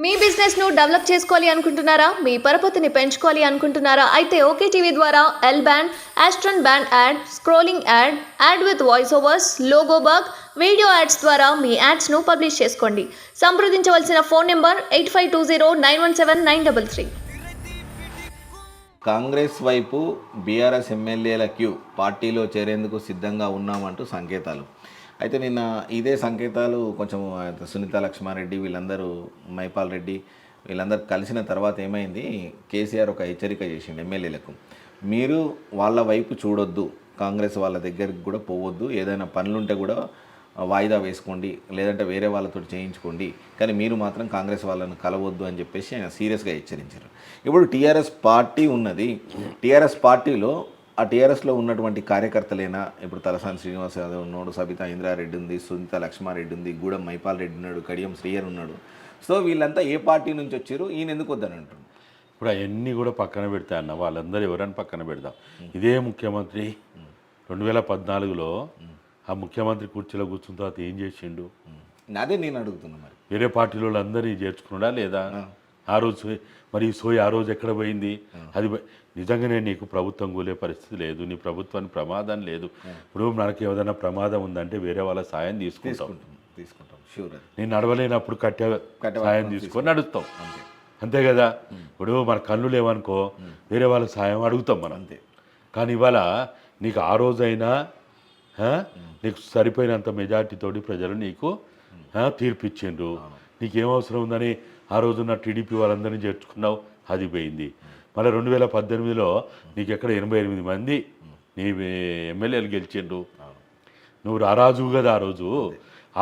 మీ business ను develop చేసుకోవాలి అనుకుంటున్నారా? మీ పరపతిని పెంచుకోవాలి అనుకుంటున్నారా? అయితే ఓకే టీవీ ద్వారా ఎల్ బ్యాండ్, ఆస్ట్రన్ band ad, scrolling ad, ad with voice overs, logo bug, video ads ద్వారా మీ యాడ్స్ ను పబ్లిష్ చేసుకోండి. సంప్రదించవలసిన ఫోన్ నెంబర్ 8520917933. కాంగ్రెస్ వైపు బీఆర్ఎస్ ఎమ్మెల్యేల క్యూ పార్టీలో చేరేందుకు సిద్ధంగా ఉన్నామంటూ సంకేతాలు. అయితే నిన్న ఇదే సంకేతాలు కొంచెం సునీత లక్ష్మారెడ్డి వీళ్ళందరూ మైపాల్ రెడ్డి వీళ్ళందరూ కలిసిన తర్వాత ఏమైంది, కేసీఆర్ ఒక హెచ్చరిక చేసిండు ఎమ్మెల్యేలకు. మీరు వాళ్ళ వైపు చూడొద్దు, కాంగ్రెస్ వాళ్ళ దగ్గరికి కూడా పోవద్దు, ఏదైనా పనులుంటే కూడా వాయిదా వేసుకోండి, లేదంటే వేరే వాళ్ళతో చేయించుకోండి, కానీ మీరు మాత్రం కాంగ్రెస్ వాళ్ళను కలవద్దు అని చెప్పేసి ఆయన సీరియస్గా హెచ్చరించారు. ఇప్పుడు టీఆర్ఎస్ పార్టీ ఉన్నది, టీఆర్ఎస్ పార్టీలో ఆ టీఆర్ఎస్లో ఉన్నటువంటి కార్యకర్తలైనా ఇప్పుడు తలసాని శ్రీనివాస్ యాదవ్ ఉన్నాడు, సబితా ఇంద్రారెడ్డి ఉంది, సునీత లక్ష్మారెడ్డి ఉంది, గూడెం మైపాల్ రెడ్డి ఉన్నాడు, కడియం శ్రీయర్ ఉన్నాడు. సో వీళ్ళంతా ఏ పార్టీ నుంచి వచ్చారు, ఈయన ఎందుకు వద్దని అంటున్నారు. ఇప్పుడు అవన్నీ కూడా పక్కన పెడతా అన్న, వాళ్ళందరూ ఎవరైనా పక్కన పెడదాం. ఇదే ముఖ్యమంత్రి 2014లో ఆ ముఖ్యమంత్రి కుర్చీలో కూర్చున్న తర్వాత ఏం చేసిండు? అదే నేను అడుగుతున్నా. మరి వేరే పార్టీలో వాళ్ళందరినీ చేర్చుకున్నాడా లేదా? ఆ రోజు మరి సోయి ఆ రోజు ఎక్కడ పోయింది? అది నిజంగానే నీకు ప్రభుత్వం కూలే పరిస్థితి లేదు, నీ ప్రభుత్వానికి ప్రమాదం లేదు. ఇప్పుడు మనకి ఏదైనా ప్రమాదం ఉందంటే వేరే వాళ్ళ సాయం తీసుకుంటాం. షూర్. నేను నడవలేనప్పుడు కట్టే సాయం తీసుకొని నడుస్తాం, అంతే కదా. ఇప్పుడు మన కళ్ళు లేవనుకో వేరే వాళ్ళ సాయం అడుగుతాం మనం, అంతే. కానీ ఇవాళ నీకు ఆ రోజైనా నీకు సరిపోయినంత మెజార్టీతోటి ప్రజలు నీకు తీర్పిచ్చిండ్రు. నీకేం అవసరం ఉందని ఆ రోజున్న టీడీపీ వాళ్ళందరినీ చేర్చుకున్నావు, అది పోయింది. మళ్ళీ 2018లో నీకు ఎక్కడ 88 మంది నీ ఎమ్మెల్యేలు గెలిచిండ్రు. నువ్వు రారాజు కదా ఆ రోజు.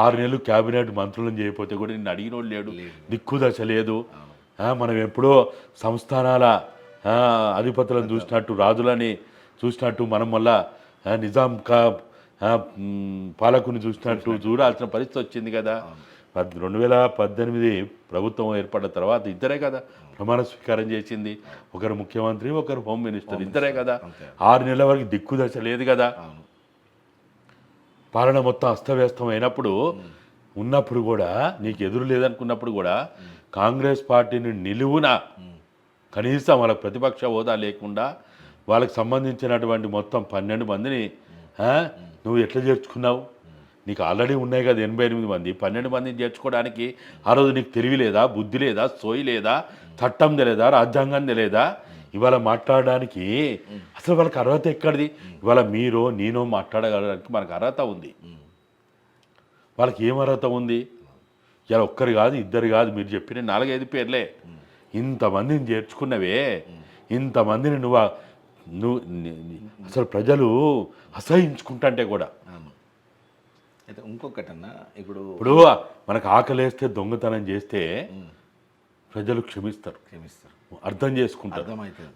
6 నెలలు క్యాబినెట్ మంత్రులను చేయకపోతే కూడా నిన్ను అడిగినోడు లేడు, దిక్కు దశ లేదు. మనం ఎప్పుడో సంస్థానాల అధిపతులను చూసినట్టు, రాజులని చూసినట్టు మనం మళ్ళా నిజాం పాలకుని చూసినట్టు చూడాల్సిన పరిస్థితి వచ్చింది కదా. 2018 ప్రభుత్వం ఏర్పడిన తర్వాత ఇద్దరే కదా ప్రమాణ స్వీకారం చేసింది, ఒకరు ముఖ్యమంత్రి, ఒకరు హోమ్ మినిస్టర్, ఇద్దరే కదా. 6 నెలల వరకు దిక్కు దశ లేదు కదా. పాలన మొత్తం అస్తవ్యస్తం అయినప్పుడు ఉన్నప్పుడు కూడా, నీకు ఎదురు లేదనుకున్నప్పుడు కూడా కాంగ్రెస్ పార్టీని నిలువున కనీసం వాళ్ళకి ప్రతిపక్ష హోదా లేకుండా వాళ్ళకి సంబంధించినటువంటి మొత్తం 12 మందిని నువ్వు ఎట్లా చేర్చుకున్నావు? నీకు ఆల్రెడీ ఉన్నాయి కదా 88 మంది, 12 మందిని చేర్చుకోవడానికి ఆ రోజు నీకు తెలివి లేదా, బుద్ధి లేదా, సోయి లేదా, చట్టం తెలియదా, రాజ్యాంగం తెలియదా? ఇవాళ మాట్లాడడానికి అసలు వాళ్ళకి అర్హత ఎక్కడిది? ఇవాళ మీరో నేనో మాట్లాడగలడానికి మనకు అర్హత ఉంది, వాళ్ళకి ఏం అర్హత ఉంది? ఇలా ఒక్కరు కాదు, ఇద్దరు కాదు, మీరు చెప్పిన 4-5 పేర్లే. ఇంతమందిని చేర్చుకున్నవే, ఇంతమందిని నువ్వు అసలు ప్రజలు అసహించుకుంటుంటే కూడా. అయితే ఇంకొకటన్నా, ఇప్పుడు మనకు ఆకలేస్తే దొంగతనం చేస్తే ప్రజలు క్షమిస్తారు, అర్థం చేసుకుంటారు.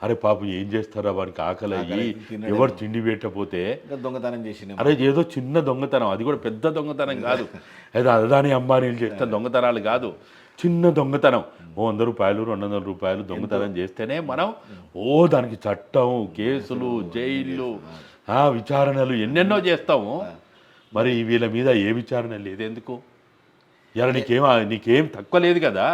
అరే పాపం ఏం చేస్తారా వాడికి ఆకలి అయ్యి ఎవరు తిండి పెట్టకపోతే దొంగతనం చేసి, అరే ఏదో చిన్న దొంగతనం, అది కూడా పెద్ద దొంగతనం కాదు, ఏదో అదాని అంబానీలు చేస్తే దొంగతనాలు కాదు, చిన్న దొంగతనం. 100 రూపాయలు 200 రూపాయలు దొంగతనం చేస్తేనే మనం దానికి చట్టం, కేసులు, జైళ్ళు, విచారణలు ఎన్నెన్నో చేస్తాము. మరి వీళ్ళ మీద ఏ విచారణ లేదు ఎందుకు? ఇలా నీకేం తక్కువ లేదు కదా.